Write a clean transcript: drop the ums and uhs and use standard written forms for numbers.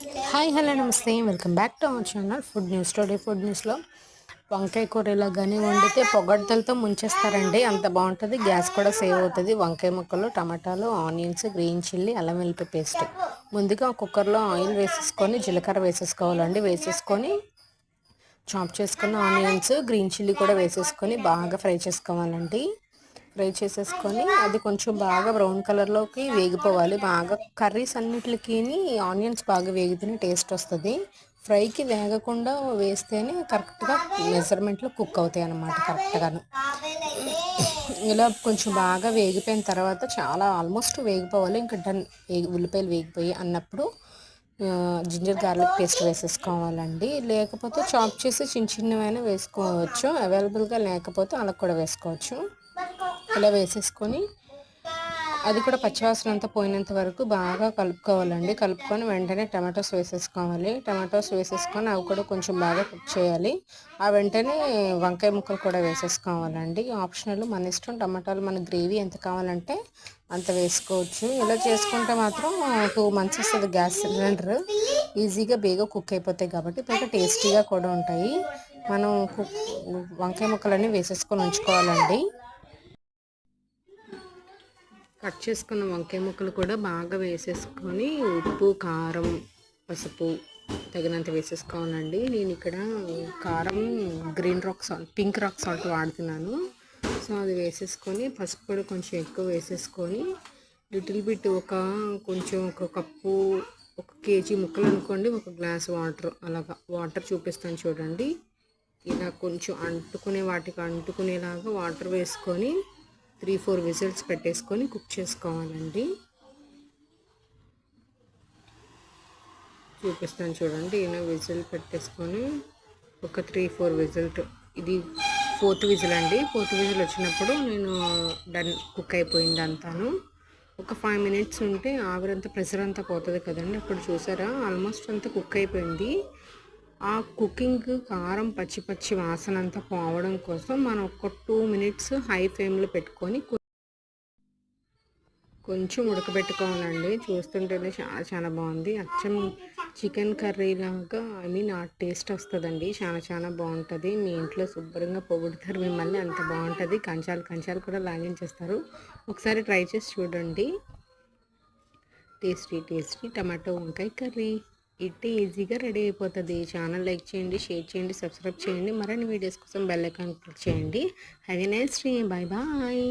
Hi hello నమస్తే welcome back to our channel food news. Today food న్యూస్లో వంకాయ కూర ఇలా కానీ వండితే పొగడ్తలతో ముంచేస్తారండి. అంత బాగుంటుంది, గ్యాస్ కూడా సేవ్ అవుతుంది. వంకాయ ముక్కలు, టమాటాలు, ఆనియన్స్, గ్రీన్ చిల్లీ, అల్లం వెల్లుల్లి పేస్ట్. ముందుగా కుక్కర్లో ఆయిల్ వేసేసుకొని జీలకర్ర వేసేసుకోవాలండి. వేసేసుకొని చాప్ చేసుకున్న ఆనియన్స్, గ్రీన్ చిల్లీ కూడా వేసేసుకొని బాగా ఫ్రై చేసుకోవాలండి. ఫ్రై చేసేసుకొని అది కొంచెం బాగా బ్రౌన్ కలర్లోకి వేగిపోవాలి. బాగా కర్రీస్ అన్నిటికి ఆనియన్స్ బాగా వేగితేనే టేస్ట్ వస్తుంది. ఫ్రైకి వేగకుండా వేస్తేనే కరెక్ట్గా మెజర్మెంట్లో కుక్ అవుతాయి అన్నమాట. కరెక్ట్గాను ఇలా కొంచెం బాగా వేగిపోయిన తర్వాత చాలా ఆల్మోస్ట్ వేగిపోవాలి. ఇంకా డన్, ఉల్లిపాయలు వేగిపోయి అన్నప్పుడు జింజర్ గార్లిక్ పేస్ట్ వేసేసుకోవాలండి. లేకపోతే చాప్ చేసి చిన్న చిన్నవైనా వేసుకోవచ్చు. అవైలబుల్గా లేకపోతే అలా కూడా వేసుకోవచ్చు. ఇలా వేసేసుకొని అది కూడా పచ్చివాసన అంతా పోయినంత వరకు బాగా కలుపుకోవాలండి. కలుపుకొని వెంటనే టమాటోస్ వేసేసుకోవాలి. టమాటోస్ వేసేసుకొని అవి కూడా కొంచెం బాగా కుక్ చేయాలి. ఆ వెంటనే వంకాయ ముక్కలు కూడా వేసేసుకోవాలండి. ఆప్షనల్, మన ఇష్టం. టమాటాలు మన గ్రేవీ ఎంత కావాలంటే అంత వేసుకోవచ్చు. ఇలా చేసుకుంటే మాత్రం 2 months వస్తుంది గ్యాస్ సిలిండర్. ఈజీగా బేగా కుక్ అయిపోతాయి కాబట్టి పైగా టేస్టీగా కూడా ఉంటాయి. మనం వంకాయ ముక్కలన్నీ వేసేసుకొని ఉంచుకోవాలండి. కట్ చేసుకున్న వంకాయ ముక్కలు కూడా బాగా వేసేసుకొని ఉప్పు, కారం, పసుపు తగినంత వేసేసుకోవాలండి. నేను ఇక్కడ కారం green rock salt, pink rock salt వాడుతున్నాను. సో అది వేసేసుకొని పసుపు కూడా కొంచెం ఎక్కువ వేసేసుకొని లిటిల్ బిట్ కొంచెం ఒక కప్పు, 1 kg ముక్కలు అనుకోండి, 1 గ్లాస్ వాటర్, అలాగా వాటర్ చూపిస్తాను చూడండి. ఇలా కొంచెం వాటికి అంటుకునేలాగా వాటర్ వేసుకొని 3-4 విజిల్స్ పెట్టేసుకొని కుక్ చేసుకోవాలండి. చూపిస్తాను చూడండి. ఇలా విజిల్ పెట్టేసుకొని ఒక 3-4 విజిల్, ఇది 4th విజిల్ అండి. 4th విజిల్ వచ్చినప్పుడు నేను డన్, కుక్ అయిపోయింది అంతాను. ఒక 5 minutes ఉంటే ఆవిరంతా, ప్రెషర్ అంతా పోతుంది కదండి. అప్పుడు చూసారా ఆల్మోస్ట్ అంతా కుక్ అయిపోయింది. ఆ కుకింగ్ కారం పచ్చి వాసన అంతా పోవడం కోసం మనం ఒక 2 minutes హై ఫ్లేమ్లో పెట్టుకొని కొంచెం ఉడకబెట్టుకోవాలండి. చూస్తుంటేనే చాలా చాలా బాగుంది. అచ్చం చికెన్ కర్రీ లాగా, ఆ టేస్ట్ వస్తుందండి. చాలా బాగుంటుంది. మీ ఇంట్లో శుభ్రంగా పొగుడుతారు మిమ్మల్ని, అంత బాగుంటుంది. కంచాలు కూడా లాగించేస్తారు. ఒకసారి ట్రై చేసి చూడండి. టేస్టీ టమాటో వంకాయ కర్రీ ఇట్టే ఈజీగా రెడీ అయిపోతుంది. ఛానల్ లైక్ చేయండి, షేర్ చేయండి, సబ్స్క్రైబ్ చేయండి. మరిన్ని వీడియోస్ కోసం బెల్ ఐకాన్ క్లిక్ చేయండి. Have a nice day. Bye bye.